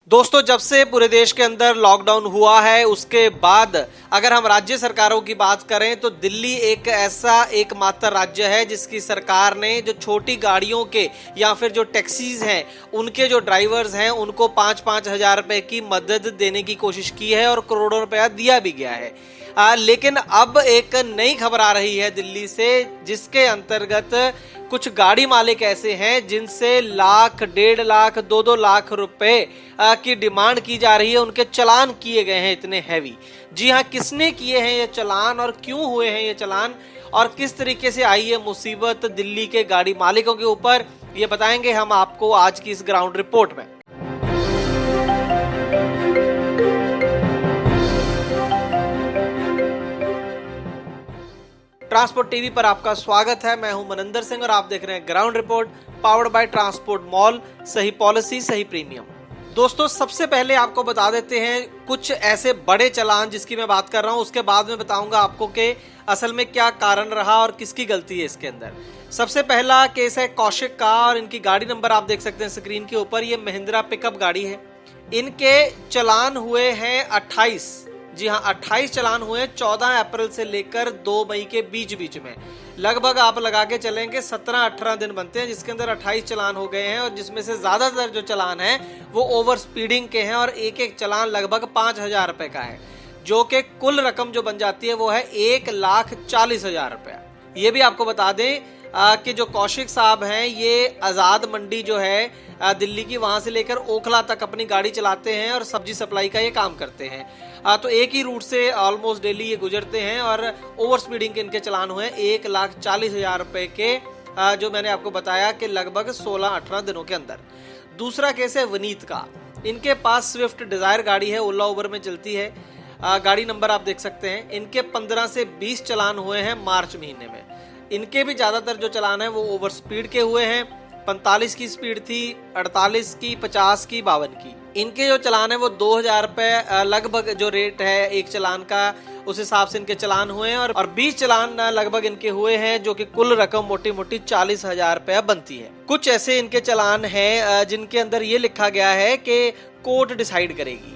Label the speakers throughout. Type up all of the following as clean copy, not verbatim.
Speaker 1: दोस्तों, जब से पूरे देश के अंदर लॉकडाउन हुआ है उसके बाद अगर हम राज्य सरकारों की बात करें तो दिल्ली एक ऐसा एकमात्र राज्य है जिसकी सरकार ने जो छोटी गाड़ियों के या फिर जो टैक्सीज हैं उनके जो ड्राइवर्स हैं उनको 5-5 हजार रुपए की मदद देने की कोशिश की है और करोड़ों रुपया दिया भी गया है। लेकिन अब एक नई खबर आ रही है दिल्ली से, जिसके अंतर्गत कुछ गाड़ी मालिक ऐसे हैं जिनसे लाख, 1.5 लाख, 2-2 लाख रुपए की डिमांड की जा रही है। उनके चालान किए गए हैं इतने हैवी। जी हाँ, किसने किए हैं ये चालान और क्यों हुए हैं ये चालान और किस तरीके से आई है मुसीबत दिल्ली के गाड़ी मालिकों के ऊपर, ये बताएंगे हम आपको आज की इस ग्राउंड रिपोर्ट में। ट्रांसपोर्ट टीवी पर आपका स्वागत है। मैं हूं मनिंदर सिंह और आप देख रहे हैं ground report powered by transport mall. सही पॉलिसी, सही प्रीमियम। दोस्तों, सबसे पहले आपको बता देते हैं कुछ ऐसे बड़े चालान जिसकी मैं बात कर रहा हूं, उसके बाद में बताऊंगा आपको कि असल में क्या कारण रहा और किसकी गलती है इसके अंदर। सबसे पहला केस है कौशिक का और इनकी गाड़ी नंबर आप देख सकते हैं स्क्रीन के ऊपर। ये महिंद्रा पिकअप गाड़ी है। इनके चालान हुए हैं 28। जी हाँ, 28 चालान हुए 14 अप्रैल से लेकर 2 मई के बीच में। लगभग आप लगा के चलेंगे 17-18 दिन बनते हैं जिसके अंदर 28 चालान हो गए हैं और जिसमें से ज्यादातर जो चालान है वो ओवर स्पीडिंग के हैं और एक एक चालान लगभग 5,000 रुपए का है, जो कि कुल रकम जो बन जाती है वो है 1,40,000 रुपया। ये भी आपको बता दें कि जो कौशिक साहब हैं ये आजाद मंडी जो है दिल्ली की, वहां से लेकर ओखला तक अपनी गाड़ी चलाते हैं और सब्जी सप्लाई का ये काम करते हैं। तो एक ही रूट से ऑलमोस्ट डेली ये गुजरते हैं और ओवर स्पीडिंग के इनके चालान हुए 1,40,000 रुपए के, जो मैंने आपको बताया कि लगभग 16-18 दिनों के अंदर। दूसरा केस है वनीत का। इनके पास स्विफ्ट डिजायर गाड़ी है, ओला उबर में चलती है। गाड़ी नंबर आप देख सकते हैं। इनके 15 से 20 चालान हुए हैं मार्च महीने में। इनके भी ज्यादातर जो चालान है वो ओवर स्पीड के हुए हैं। 45 की स्पीड थी, 48 की, 50 की, 52 की। इनके जो चालान है वो 2,000 रुपए लगभग जो रेट है एक चालान का, उस हिसाब से इनके चालान हुए हैं और 20 चालान लगभग इनके हुए हैं, जो कि कुल रकम मोटी मोटी 40,000 रुपया बनती है। कुछ ऐसे इनके चालान हैं जिनके अंदर ये लिखा गया है कि कोर्ट डिसाइड करेगी,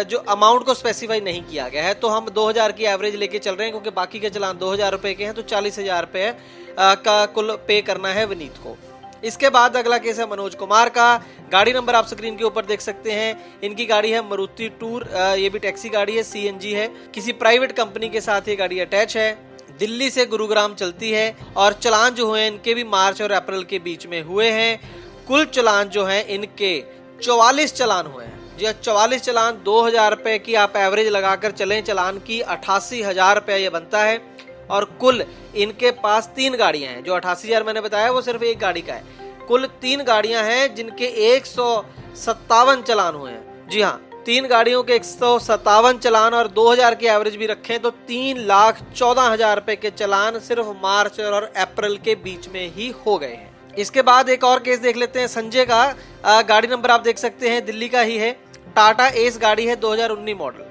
Speaker 1: जो अमाउंट को स्पेसिफाई नहीं किया गया है। तो हम 2,000 की एवरेज लेके चल रहे हैं क्योंकि बाकी के चालान 2,000 रुपए के हैं, तो 40,000 रुपए का कुल पे करना है वनीत को। इसके बाद अगला केस है मनोज कुमार का। गाड़ी नंबर आप स्क्रीन के ऊपर देख सकते हैं। इनकी गाड़ी है मारुति टूर, ये भी टैक्सी गाड़ी है, CNG है। किसी प्राइवेट कंपनी के साथ ये गाड़ी अटैच है। दिल्ली से गुरुग्राम चलती है और चालान जो हुए इनके भी मार्च और अप्रैल के बीच में हुए हैं। कुल चालान जो है इनके 44 चालान हुए हैं। जी 44 चालान, 2,000 रुपए की आप एवरेज लगाकर चलें चालान की, 88,000 रुपया ये बनता है। और कुल इनके पास 3 गाड़ियां हैं। जो 88,000 मैंने बताया वो सिर्फ एक गाड़ी का है। कुल 3 गाड़ियां हैं जिनके 157 चालान हुए हैं। जी हाँ, 3 गाड़ियों के 157 चालान और 2,000 की एवरेज भी रखें तो 3,14,000 रुपए के चालान सिर्फ मार्च और अप्रैल के बीच में ही हो गए हैं। इसके बाद एक और केस देख लेते हैं संजय का। गाड़ी नंबर आप देख सकते हैं, दिल्ली का ही है। टाटा एस गाड़ी है, 2019 मॉडल।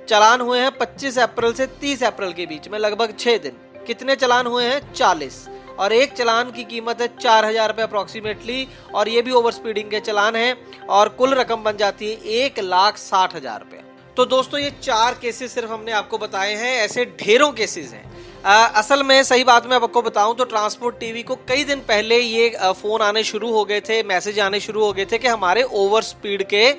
Speaker 1: चालान हुए हैं 25 अप्रैल से 30 अप्रैल के बीच में, लगभग 6 दिन। कितने चालान हुए हैं? 40। और एक चालान की कीमत है 4,000 रुपए अप्रोक्सीमेटली और ये भी ओवर स्पीडिंग के चालान है और कुल रकम बन जाती है 1,60,000 रुपए। तो दोस्तों, ये 4 केसेस सिर्फ हमने आपको बताए हैं, ऐसे ढेरों केसेस हैं। असल में सही बात मैं आपको बताऊं तो ट्रांसपोर्ट टीवी को कई दिन पहले ये फोन आने शुरू हो गए थे, मैसेज आने शुरू हो गए थे कि हमारे ओवर स्पीड के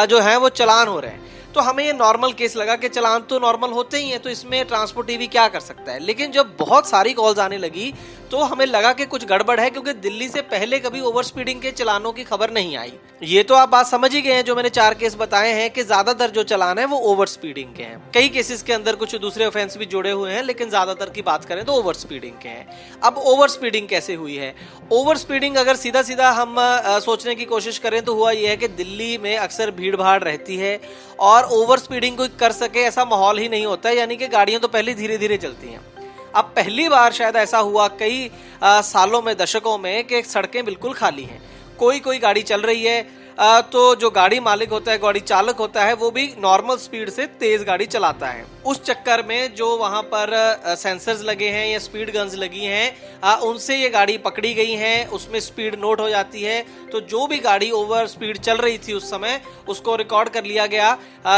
Speaker 1: जो है वो चालान हो रहे हैं। तो हमें ये नॉर्मल केस लगा कि चालान तो नॉर्मल होते ही हैं, तो इसमें ट्रांसपोर्ट टीवी क्या कर सकता है। लेकिन जब बहुत सारी कॉल्स आने लगी तो हमें लगा कि कुछ गड़बड़ है, क्योंकि दिल्ली से पहले कभी ओवर स्पीडिंग के चालानों की खबर नहीं आई। ये तो आप बात समझ ही गए हैं, जो मैंने 4 केस बताए हैं कि ज्यादातर जो चालान है वो ओवर स्पीडिंग के हैं। कई केसेस के अंदर कुछ दूसरे ऑफेंस भी जुड़े हुए हैं, लेकिन ज्यादातर की बात करें तो ओवर स्पीडिंग के हैं। अब ओवर स्पीडिंग कैसे हुई है? ओवर स्पीडिंग अगर सीधा सीधा हम सोचने की कोशिश करें तो हुआ यह है कि दिल्ली में अक्सर भीड़ भाड़ रहती है और ओवर स्पीडिंग कोई कर सके ऐसा माहौल ही नहीं होता है, यानी कि गाड़ियां तो पहले धीरे धीरे चलती हैं। अब पहली बार शायद ऐसा हुआ कई सालों में, दशकों में, कि सड़कें बिल्कुल खाली हैं, कोई कोई गाड़ी चल रही है। तो जो गाड़ी मालिक होता है, गाड़ी चालक होता है, वो भी नॉर्मल स्पीड से तेज गाड़ी चलाता है। उस चक्कर में जो वहां पर सेंसर्स लगे हैं या स्पीड गन्स लगी हैं, उनसे ये गाड़ी पकड़ी गई है, उसमें स्पीड नोट हो जाती है। तो जो भी गाड़ी ओवर स्पीड चल रही थी उस समय, उसको रिकॉर्ड कर लिया गया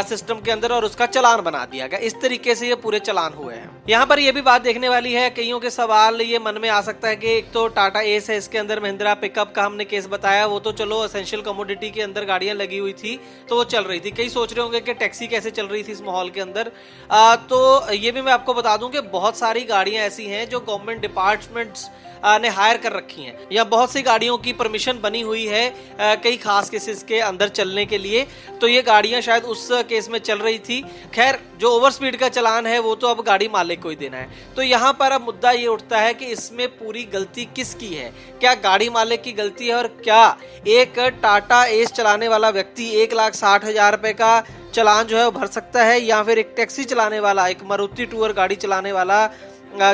Speaker 1: सिस्टम के अंदर और उसका चालान बना दिया गया। इस तरीके से ये पूरे चालान हुए हैं। यहाँ पर ये भी बात देखने वाली है, कईयों के सवाल ये मन में आ सकता है कि एक तो टाटा एस है, इसके अंदर महिंद्रा पिकअप का हमने केस बताया, वो तो चलो एसेंशियल कमोडिटी के अंदर गाड़ियां लगी हुई थी तो वो चल रही थी। कई सोच रहे होंगे कि टैक्सी कैसे चल रही थी इस माहौल के अंदर। तो ये भी मैं आपको बता दूं कि बहुत सारी गाड़ियां ऐसी हैं जो गवर्नमेंट डिपार्टमेंट्स ने हायर कर रखी हैं, या बहुत सी गाड़ियों की परमिशन बनी हुई है कई खास केसेस के अंदर चलने के लिए। तो ये गाड़ियां शायद उस केस में चल रही थी। खैर, जो ओवर स्पीड का चालान है वो तो अब गाड़ी मालिक को ही देना है। तो यहाँ पर अब मुद्दा ये उठता है कि इसमें पूरी गलती किसकी है? क्या गाड़ी मालिक की गलती है, और क्या एक टाटा एस चलाने वाला व्यक्ति 1,60,000 रुपए का चालान जो है वो भर सकता है, या फिर एक टैक्सी चलाने वाला, एक मारुति टूर गाड़ी चलाने वाला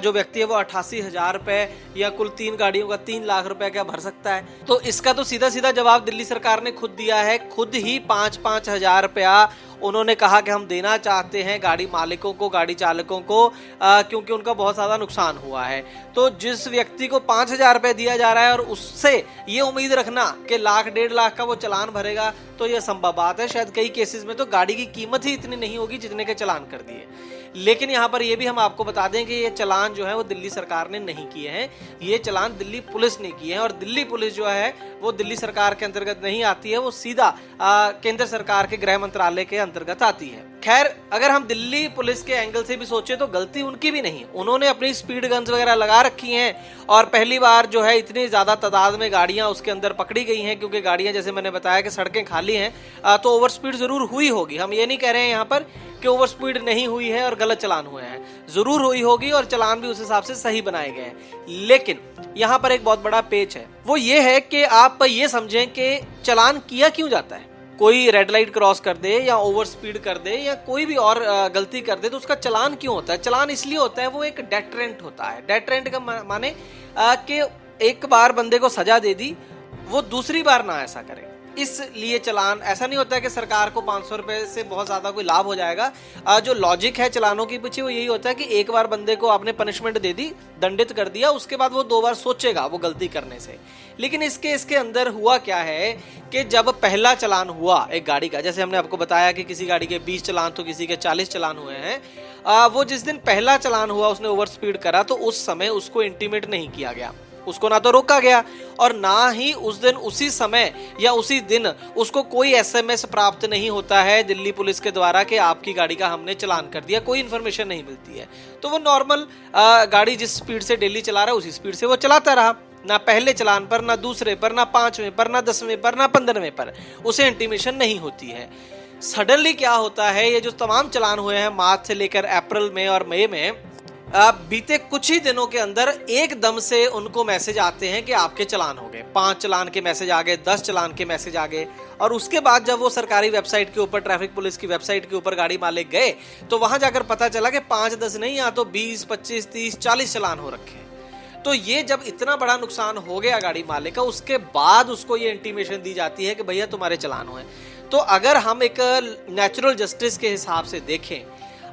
Speaker 1: जो व्यक्ति है वो 88,000 रुपए या कुल 3 गाड़ियों का 3 लाख रुपए क्या भर सकता है? तो इसका तो सीधा सीधा जवाब दिल्ली सरकार ने खुद दिया है। खुद ही 5-5 हजार रुपया उन्होंने कहा कि हम देना चाहते हैं गाड़ी मालिकों को, गाड़ी चालकों को, क्योंकि उनका बहुत ज्यादा नुकसान हुआ है। तो जिस व्यक्ति को 5,000 रुपए दिया जा रहा है और उससे ये उम्मीद रखना कि 1,00,000-1,50,000 का वो चालान भरेगा, तो ये असंभव बात है। शायद कई केसेस में तो गाड़ी की कीमत ही इतनी नहीं होगी जितने के चालान कर दिए। लेकिन यहाँ पर ये भी हम आपको बता दें कि ये चालान जो है वो दिल्ली सरकार ने नहीं किए हैं, ये चालान दिल्ली पुलिस ने किए हैं। और दिल्ली पुलिस जो है वो दिल्ली सरकार के अंतर्गत नहीं आती है, वो सीधा केंद्र सरकार के गृह मंत्रालय के अंतर्गत आती है। खैर, अगर हम दिल्ली पुलिस के एंगल से भी सोचे तो गलती उनकी भी नहीं। उन्होंने अपनी स्पीड गन्स वगैरह लगा रखी हैं और पहली बार जो है इतनी ज्यादा तादाद में गाड़ियां उसके अंदर पकड़ी गई हैं, क्योंकि गाड़ियां जैसे मैंने बताया कि सड़कें खाली हैं, तो ओवर स्पीड जरूर हुई होगी। हम ये नहीं कह रहे हैं यहाँ पर कि ओवर स्पीड नहीं हुई है और गलत चालान हुए हैं, जरूर हुई होगी और चालान भी उस हिसाब से सही बनाए गए हैं। लेकिन यहाँ पर एक बहुत बड़ा पेच है, वो ये है कि आप ये समझें कि चालान किया क्यों जाता है। कोई रेड लाइट क्रॉस कर दे या ओवर स्पीड कर दे या कोई भी और गलती कर दे तो उसका चालान क्यों होता है? चालान इसलिए होता है, वो एक डेटरेंट होता है। डेटरेंट का माने कि एक बार बंदे को सजा दे दी, वो दूसरी बार ना ऐसा करे, इसलिए चालान। ऐसा नहीं होता है कि सरकार को 500 रुपए से बहुत ज्यादा कोई लाभ हो जाएगा। जो लॉजिक है चालानों के पीछे वो यही होता है कि एक बार बंदे को आपने पनिशमेंट दे दी, दंडित कर दिया, उसके बाद वो 2 बार सोचेगा वो गलती करने से। लेकिन इसके अंदर हुआ क्या है कि जब पहला चालान हुआ एक गाड़ी का, जैसे हमने आपको बताया कि किसी गाड़ी के 20 चालान तो किसी के 40 चालान हुए हैं, वो जिस दिन पहला चालान हुआ उसने ओवर स्पीड करा तो उस समय उसको इंटीमेट नहीं किया गया, उसको ना तो रोका गया और ना ही उस दिन उसी समय या उसी दिन उसको कोई एसएमएस प्राप्त नहीं होता है दिल्ली पुलिस के द्वारा कि आपकी गाड़ी का हमने चालान कर दिया। कोई इन्फॉर्मेशन नहीं मिलती है। तो वो नॉर्मल गाड़ी जिस स्पीड से डेली चला रहा है उसी स्पीड से वो चलाता रहा, ना पहले चालान पर, ना दूसरे पर, ना 5वें पर, ना 10वें पर, ना 15वें पर उसे इंटीमेशन नहीं होती है। सडनली क्या होता है, ये जो तमाम चालान हुए हैं मार्च से लेकर अप्रैल में और मई में, बीते कुछ ही दिनों के अंदर एकदम से उनको मैसेज आते हैं कि आपके चालान हो गए। 5 चालान के मैसेज आ गए, 10 चालान के मैसेज आ गए। और उसके बाद जब वो सरकारी वेबसाइट के ऊपर, ट्रैफिक पुलिस की वेबसाइट के ऊपर गाड़ी मालिक गए तो वहां जाकर पता चला कि 5-10 नहीं, या तो 20, 25, 30, 40 चालान हो रखे हैं। तो ये जब इतना बड़ा नुकसान हो गया गाड़ी मालिक का, उसके बाद उसको ये इंटीमेशन दी जाती है कि भैया तुम्हारे चालान हुए। तो अगर हम एक नेचुरल जस्टिस के हिसाब से देखें,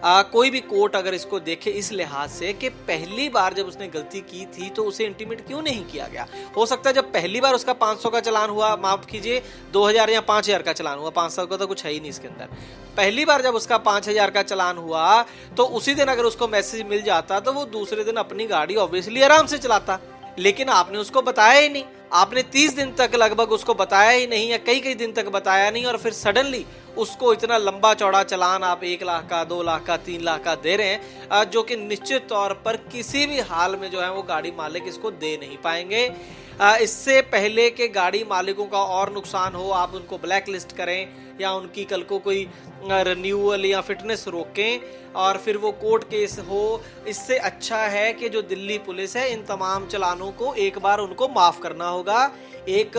Speaker 1: कोई भी कोर्ट अगर इसको देखे इस लिहाज से कि पहली बार जब उसने गलती की थी तो उसे इंटीमेट क्यों नहीं किया गया। हो सकता है जब पहली बार उसका 500 का चालान हुआ, माफ कीजिए 2000 या 5000 का चालान हुआ, 500 का तो कुछ है ही नहीं इसके अंदर। पहली बार जब उसका 5000 का चालान हुआ तो उसी दिन अगर उसको मैसेज मिल जाता तो वो दूसरे दिन अपनी गाड़ी ऑब्वियसली आराम से चलाता। लेकिन आपने उसको बताया ही नहीं, आपने 30 दिन तक लगभग उसको बताया ही नहीं, या कई दिन तक बताया नहीं, और फिर सडनली उसको इतना लंबा चौड़ा चालान आप 1 लाख का, 2 लाख का, 3 लाख का दे रहे हैं, जो कि निश्चित तौर पर किसी भी हाल में जो है वो गाड़ी मालिक इसको दे नहीं पाएंगे। इससे पहले कि गाड़ी मालिकों का और नुकसान हो, आप उनको ब्लैक लिस्ट करें या उनकी कल को कोई रिन्यूअल या फिटनेस रोकें और फिर वो कोर्ट केस हो, इससे अच्छा है कि जो दिल्ली पुलिस है इन तमाम चालानों को एक बार उनको माफ करना होगा। एक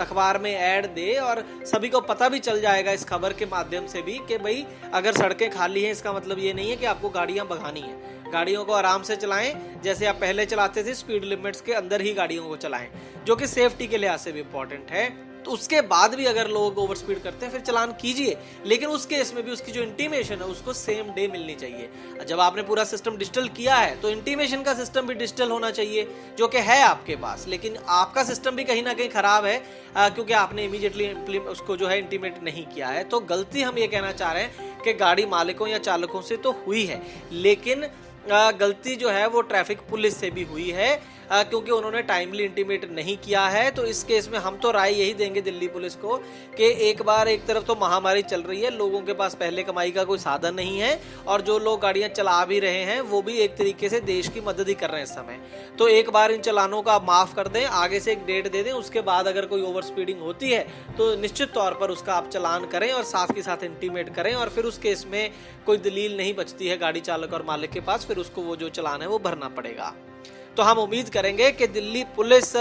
Speaker 1: अखबार में ऐड दे और सभी को पता भी चल जाएगा इस खबर के माध्यम से भी कि भाई अगर सड़कें खाली हैं इसका मतलब ये नहीं है कि आपको गाड़ियां भगानी है। गाड़ियों को आराम से चलाएं, जैसे आप पहले चलाते थे, स्पीड लिमिट्स के अंदर ही गाड़ियों को चलाएं, जो कि सेफ्टी के लिहाज से भी इम्पोर्टेंट है। तो उसके बाद भी अगर लोग ओवर स्पीड करते हैं फिर चलान कीजिए, लेकिन उस केस में भी उसकी जो इंटीमेशन है उसको सेम डे मिलनी चाहिए। जब आपने पूरा सिस्टम डिजिटल किया है तो इंटीमेशन का सिस्टम भी डिजिटल होना चाहिए, जो कि है आपके पास, लेकिन आपका सिस्टम भी कहीं ना कहीं खराब है क्योंकि आपने इमीडिएटली उसको जो है इंटीमेट नहीं किया है। तो गलती हम ये कहना चाह रहे हैं कि गाड़ी मालिकों या चालकों से तो हुई है, लेकिन गलती जो है वो ट्रैफिक पुलिस से भी हुई है क्योंकि उन्होंने टाइमली इंटीमेट नहीं किया है। तो इस केस में हम तो राय यही देंगे दिल्ली पुलिस को कि एक तरफ तो महामारी चल रही है, लोगों के पास पहले कमाई का कोई साधन नहीं है, और जो लोग गाड़ियां चला भी रहे हैं वो भी एक तरीके से देश की मदद ही कर रहे हैं इस समय। तो एक बार इन चलानों का माफ कर दें, आगे से एक डेट दे दें, उसके बाद अगर कोई ओवर स्पीडिंग होती है तो निश्चित तौर पर उसका आप चलान करें और साथ के साथ इंटीमेट करें, और फिर उस केस में कोई दलील नहीं बचती है गाड़ी चालक और मालिक के पास, फिर उसको वो जो चलान है वो भरना पड़ेगा। तो हम उम्मीद करेंगे कि दिल्ली पुलिस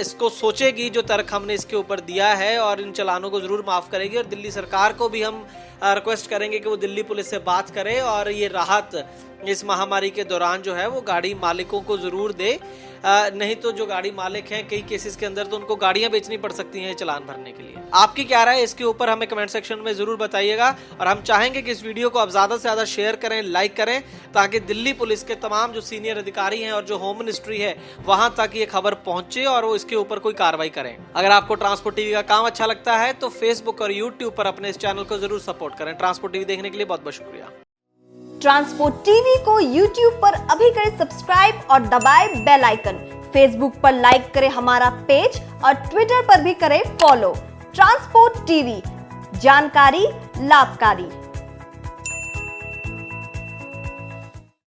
Speaker 1: इसको सोचेगी, जो तर्क हमने इसके ऊपर दिया है, और इन चलानों को जरूर माफ करेगी। और दिल्ली सरकार को भी हम रिक्वेस्ट करेंगे कि वो दिल्ली पुलिस से बात करे और ये राहत इस महामारी के दौरान जो है वो गाड़ी मालिकों को जरूर दे। नहीं तो जो गाड़ी मालिक हैं कई केसेस के अंदर तो उनको गाड़ियां बेचनी पड़ सकती हैं चलान भरने के लिए। आपकी क्या राय है इसके ऊपर हमें कमेंट सेक्शन में जरूर बताइएगा, और हम चाहेंगे कि इस वीडियो को आप ज्यादा से ज्यादा शेयर करें, लाइक करें, ताकि दिल्ली पुलिस के तमाम जो सीनियर अधिकारी हैं और जो होम मिनिस्ट्री है वहां तक ये खबर पहुंचे और वो इसके ऊपर कोई कार्रवाई करें। अगर आपको ट्रांसपोर्ट टीवी का काम अच्छा लगता है तो फेसबुक और यूट्यूब पर अपने इस चैनल को जरूर सपोर्ट करें। ट्रांसपोर्ट टीवी देखने के लिए बहुत बहुत शुक्रिया।
Speaker 2: ट्रांसपोर्ट टीवी को यूट्यूब पर अभी करें सब्सक्राइब और दबाएं बेल आइकन। फेसबुक पर लाइक करें हमारा पेज और ट्विटर पर भी करें फॉलो। ट्रांसपोर्ट टीवी, जानकारी लाभकारी।